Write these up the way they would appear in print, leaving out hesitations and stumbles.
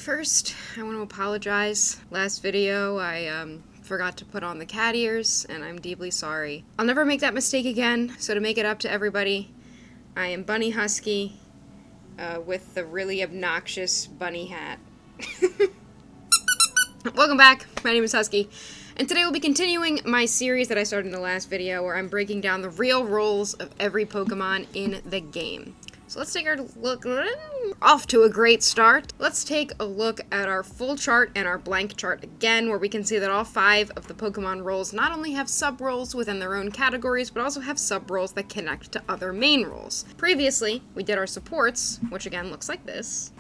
First, I want to apologize. Last video, I forgot to put on the cat ears, and I'm deeply sorry. I'll never make that mistake again, so to make it up to everybody, I am Bunny Husky, with the really obnoxious bunny hat. Welcome back, my name is Husky, and today we'll be continuing my series that I started in the last video, where I'm breaking down the real roles of every Pokemon in the game. So let's take our look off to a great start. Let's take a look at our full chart and our blank chart again, where we can see that all 5 of the Pokemon roles not only have sub-roles within their own categories, but also have sub-roles that connect to other main roles. Previously, we did our supports, which again looks like this.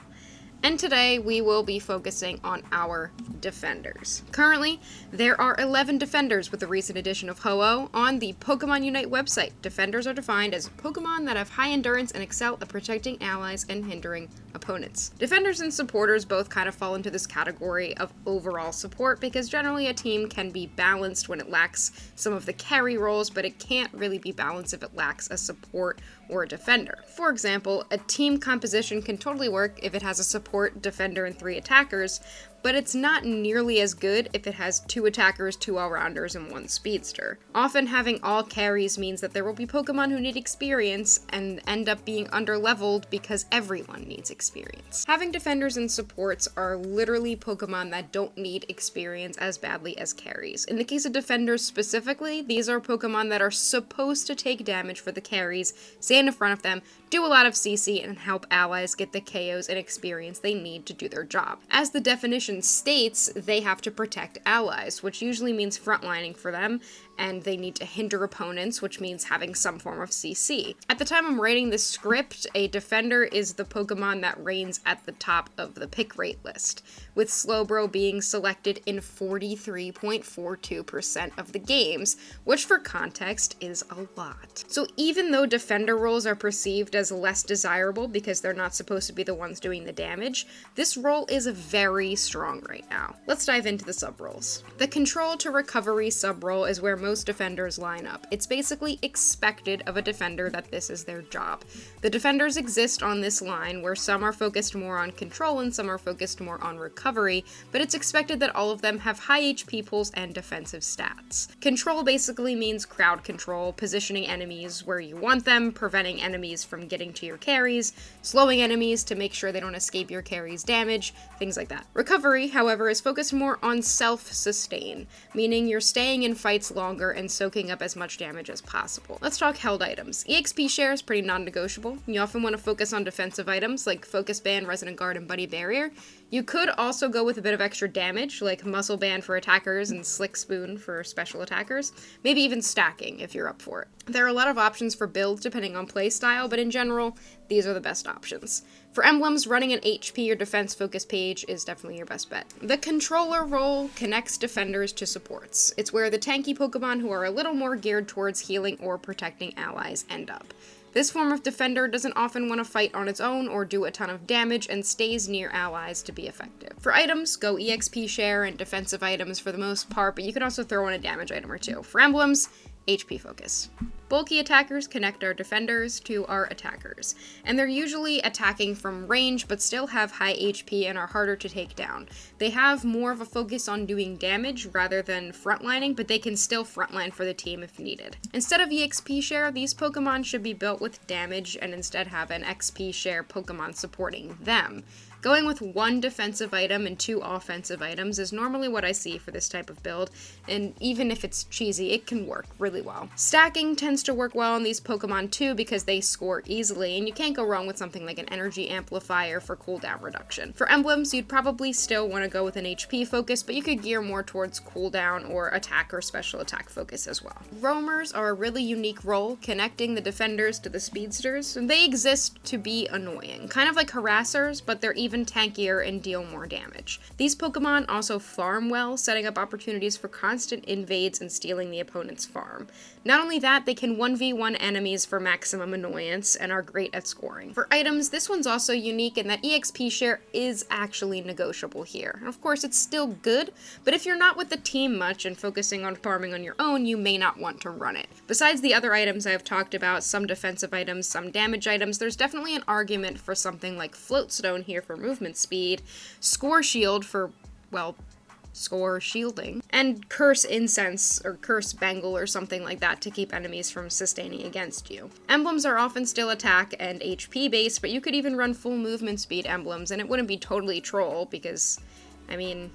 And today we will be focusing on our defenders. Currently, there are 11 defenders with the recent addition of Ho-Oh on the Pokemon Unite website. Defenders are defined as Pokemon that have high endurance and excel at protecting allies and hindering opponents. Defenders and supporters both kind of fall into this category of overall support, because generally a team can be balanced when it lacks some of the carry roles, but it can't really be balanced if it lacks a support or a defender. For example, a team composition can totally work if it has a support, defender, and 3 attackers, but it's not nearly as good if it has 2 attackers, 2 all-rounders, and 1 speedster. Often having all carries means that there will be Pokemon who need experience and end up being underleveled because everyone needs experience. Having defenders and supports are literally Pokemon that don't need experience as badly as carries. In the case of defenders specifically, these are Pokemon that are supposed to take damage for the carries, stand in front of them, do a lot of CC, and help allies get the KOs and experience they need to do their job. As the definition states, they have to protect allies, which usually means frontlining for them, and they need to hinder opponents, which means having some form of CC. At the time I'm writing this script, a defender is the Pokemon that reigns at the top of the pick rate list, with Slowbro being selected in 43.42% of the games, which for context is a lot. So even though defender roles are perceived as less desirable because they're not supposed to be the ones doing the damage, this role is very strong right now. Let's dive into the sub-roles. The control to recovery sub-role is where most defenders line up. It's basically expected of a defender that this is their job. The defenders exist on this line where some are focused more on control and some are focused more on recovery, but it's expected that all of them have high HP pools and defensive stats. Control basically means crowd control, positioning enemies where you want them, preventing enemies from getting to your carries, slowing enemies to make sure they don't escape your carries' damage, things like that. Recovery, however, is focused more on self-sustain, meaning you're staying in fights longer and soaking up as much damage as possible. Let's talk held items. EXP share is pretty non-negotiable. You often want to focus on defensive items like Focus Band, Resonant Guard, and Buddy Barrier. You could also go with a bit of extra damage, like Muscle Band for attackers and Slick Spoon for special attackers. Maybe even stacking if you're up for it. There are a lot of options for builds depending on playstyle, but in general, these are the best options. For emblems, running an HP or defense focus page is definitely your best bet. The controller role connects defenders to supports. It's where the tanky Pokemon who are a little more geared towards healing or protecting allies end up. This form of defender doesn't often want to fight on its own or do a ton of damage and stays near allies to be effective. For items, go EXP share and defensive items for the most part, but you can also throw in a damage item or 2. For emblems, HP focus. Bulky attackers connect our defenders to our attackers, and they're usually attacking from range but still have high HP and are harder to take down. They have more of a focus on doing damage rather than frontlining, but they can still frontline for the team if needed. Instead of EXP share, these Pokemon should be built with damage and instead have an XP share Pokemon supporting them. Going with 1 defensive item and 2 offensive items is normally what I see for this type of build, and even if it's cheesy, it can work really well. Stacking tends to work well on these Pokemon too because they score easily, and you can't go wrong with something like an energy amplifier for cooldown reduction. For emblems, you'd probably still want to go with an HP focus, but you could gear more towards cooldown or attack or special attack focus as well. Roamers are a really unique role, connecting the defenders to the speedsters. They exist to be annoying, kind of like harassers, but they're even tankier and deal more damage. These Pokemon also farm well, setting up opportunities for constant invades and stealing the opponent's farm. Not only that, they can 1v1 enemies for maximum annoyance and are great at scoring. For items, this one's also unique in that EXP share is actually negotiable here. And of course, it's still good, but if you're not with the team much and focusing on farming on your own, you may not want to run it. Besides the other items I've talked about, some defensive items, some damage items, there's definitely an argument for something like Floatstone here for for movement speed, Score Shield for, well, score shielding, and Curse Incense or Curse Bangle or something like that to keep enemies from sustaining against you. Emblems are often still attack and HP based, but you could even run full movement speed emblems and it wouldn't be totally troll because, I mean,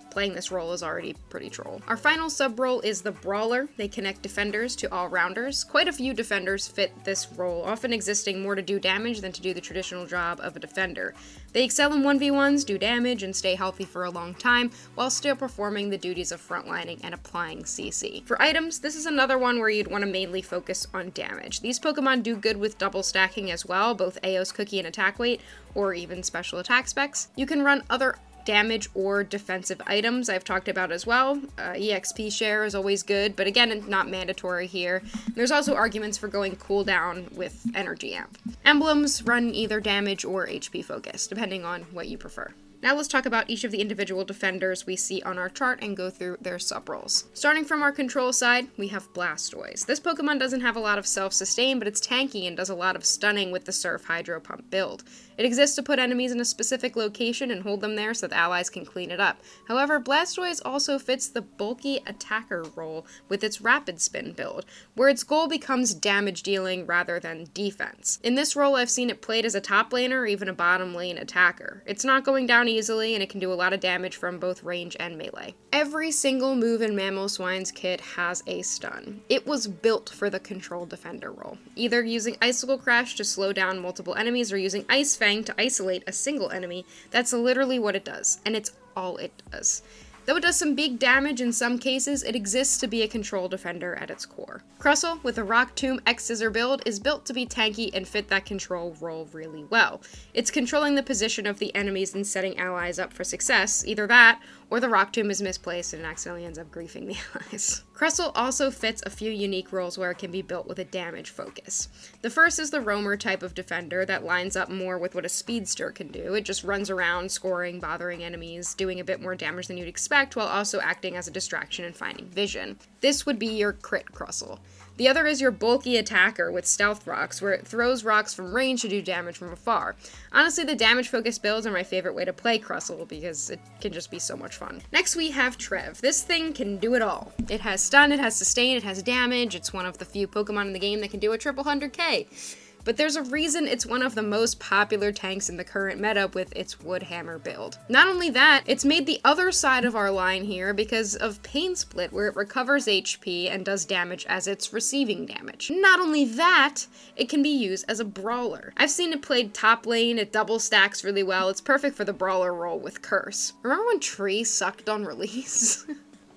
playing this role is already pretty troll. Our final sub-role is the Brawler. They connect defenders to all-rounders. Quite a few defenders fit this role, often existing more to do damage than to do the traditional job of a defender. They excel in 1v1s, do damage, and stay healthy for a long time, while still performing the duties of frontlining and applying CC. For items, this is another one where you'd want to mainly focus on damage. These Pokemon do good with double stacking as well, both Aos Cookie and attack weight, or even special attack specs. You can run other damage or defensive items I've talked about as well. EXP share is always good, but again, not mandatory here. There's also arguments for going cooldown with Energy Amp. Emblems run either damage or HP focus, depending on what you prefer. Now let's talk about each of the individual defenders we see on our chart and go through their sub-roles. Starting from our control side, we have Blastoise. This Pokemon doesn't have a lot of self-sustain, but it's tanky and does a lot of stunning with the Surf Hydro Pump build. It exists to put enemies in a specific location and hold them there so that allies can clean it up. However, Blastoise also fits the bulky attacker role with its Rapid Spin build, where its goal becomes damage dealing rather than defense. In this role, I've seen it played as a top laner or even a bottom lane attacker. It's not going down easily, and it can do a lot of damage from both range and melee. Every single move in Mamoswine's kit has a stun. It was built for the control defender role, either using Icicle Crash to slow down multiple enemies or using Ice Fang to isolate a single enemy. That's literally what it does, and it's all it does. Though it does some big damage in some cases, it exists to be a control defender at its core. Crustle, with a Rock Tomb X Scissor build, is built to be tanky and fit that control role really well. It's controlling the position of the enemies and setting allies up for success, either that, or the Rock Tomb is misplaced and accidentally ends up griefing the allies. Crustle also fits a few unique roles where it can be built with a damage focus. The first is the roamer type of defender that lines up more with what a speedster can do. It just runs around, scoring, bothering enemies, doing a bit more damage than you'd expect, while also acting as a distraction and finding vision. This would be your crit Crustle. The other is your bulky attacker with Stealth Rocks, where it throws rocks from range to do damage from afar. Honestly, the damage-focused builds are my favorite way to play Crustle because it can just be so much fun. Next, we have Trev. This thing can do it all. It has stun, it has sustain, it has damage. It's one of the few Pokemon in the game that can do a triple 100k. But there's a reason it's one of the most popular tanks in the current meta with its Woodhammer build. Not only that, it's made the other side of our line here because of Pain Split, where it recovers HP and does damage as it's receiving damage. Not only that, it can be used as a brawler. I've seen it played top lane, it double stacks really well, it's perfect for the brawler role with Curse. Remember when Tree sucked on release?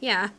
Yeah.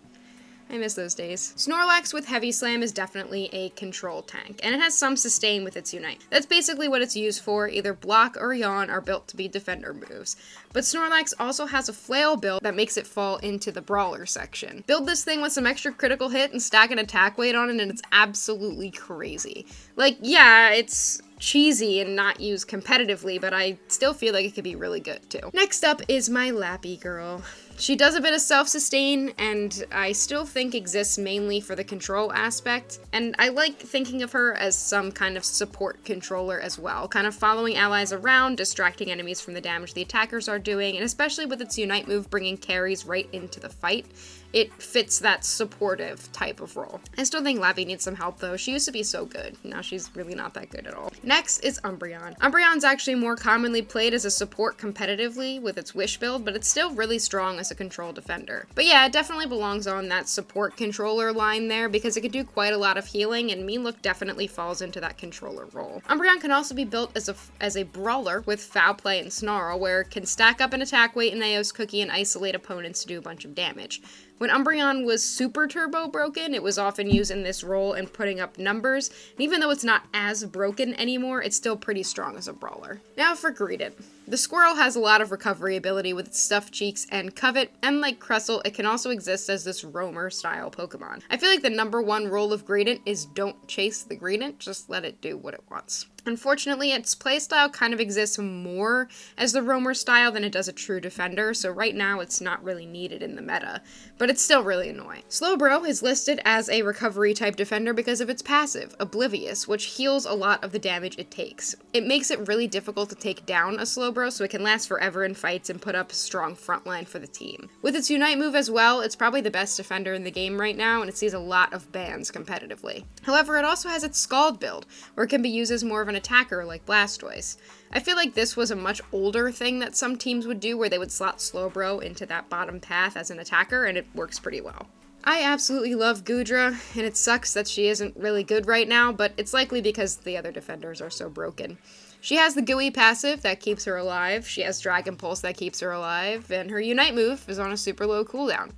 I miss those days. Snorlax with Heavy Slam is definitely a control tank, and it has some sustain with its Unite. That's basically what it's used for. Either Block or Yawn are built to be defender moves. But Snorlax also has a Flail build that makes it fall into the Brawler section. Build this thing with some extra critical hit and stack an attack weight on it, and it's absolutely crazy. Like, yeah, it's cheesy and not used competitively, but I still feel like it could be really good too. Next up is my Lappy girl. She does a bit of self-sustain, and I still think exists mainly for the control aspect, and I like thinking of her as some kind of support controller as well, kind of following allies around, distracting enemies from the damage the attackers are doing, and especially with its Unite move bringing carries right into the fight. It fits that supportive type of role. I still think Lappy needs some help though. She used to be so good. Now she's really not that good at all. Next is Umbreon. Umbreon's actually more commonly played as a support competitively with its Wish build, but it's still really strong as a control defender. But yeah, it definitely belongs on that support controller line there because it can do quite a lot of healing, and Melook definitely falls into that controller role. Umbreon can also be built as a brawler with Foul Play and Snarl, where it can stack up an attack weight and Aos Cookie and isolate opponents to do a bunch of damage. When Umbreon was super turbo broken, it was often used in this role and putting up numbers, and even though it's not as broken anymore, it's still pretty strong as a brawler. Now for Greedent. The squirrel has a lot of recovery ability with its Stuffed Cheeks and Covet, and like Crustle, it can also exist as this roamer style Pokemon. I feel like the number one rule of Greedent is don't chase the Greedent, just let it do what it wants. Unfortunately, its playstyle kind of exists more as the roamer style than it does a true defender, so right now it's not really needed in the meta, but it's still really annoying. Slowbro is listed as a recovery type defender because of its passive, Oblivious, which heals a lot of the damage it takes. It makes it really difficult to take down a Slowbro, so it can last forever in fights and put up a strong frontline for the team. With its Unite move as well, it's probably the best defender in the game right now, and it sees a lot of bans competitively. However, it also has its Scald build, where it can be used as more of an attacker like Blastoise. I feel like this was a much older thing that some teams would do, where they would slot Slowbro into that bottom path as an attacker, and it works pretty well. I absolutely love Goodra, and it sucks that she isn't really good right now, but it's likely because the other defenders are so broken. She has the Gooey passive that keeps her alive, she has Dragon Pulse that keeps her alive, and her Unite move is on a super low cooldown.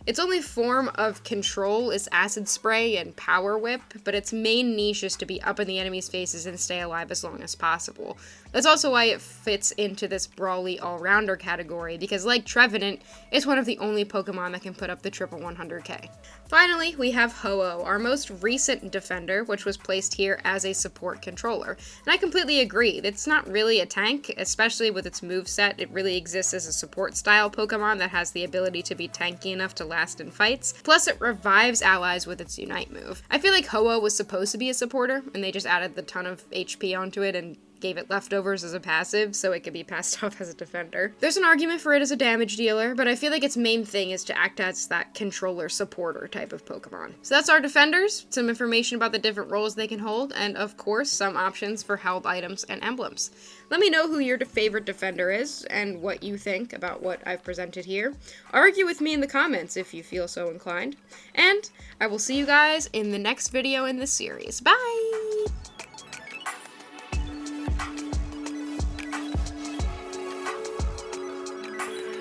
Its only form of control is Acid Spray and Power Whip, but its main niche is to be up in the enemy's faces and stay alive as long as possible. That's also why it fits into this brawly all-rounder category, because like Trevenant, it's one of the only Pokemon that can put up the triple 100k. Finally, we have Ho-Oh, our most recent defender, which was placed here as a support controller. And I completely agree, it's not really a tank, especially with its moveset. It really exists as a support-style Pokemon that has the ability to be tanky enough to last in fights. Plus, it revives allies with its Unite move. I feel like Ho-Oh was supposed to be a supporter, and they just added the ton of HP onto it and gave it leftovers as a passive, so it could be passed off as a defender. There's an argument for it as a damage dealer, but I feel like its main thing is to act as that controller supporter type of Pokemon. So that's our defenders, some information about the different roles they can hold, and of course, some options for held items and emblems. Let me know who your favorite defender is, and what you think about what I've presented here. Argue with me in the comments if you feel so inclined. And I will see you guys in the next video in this series. Bye!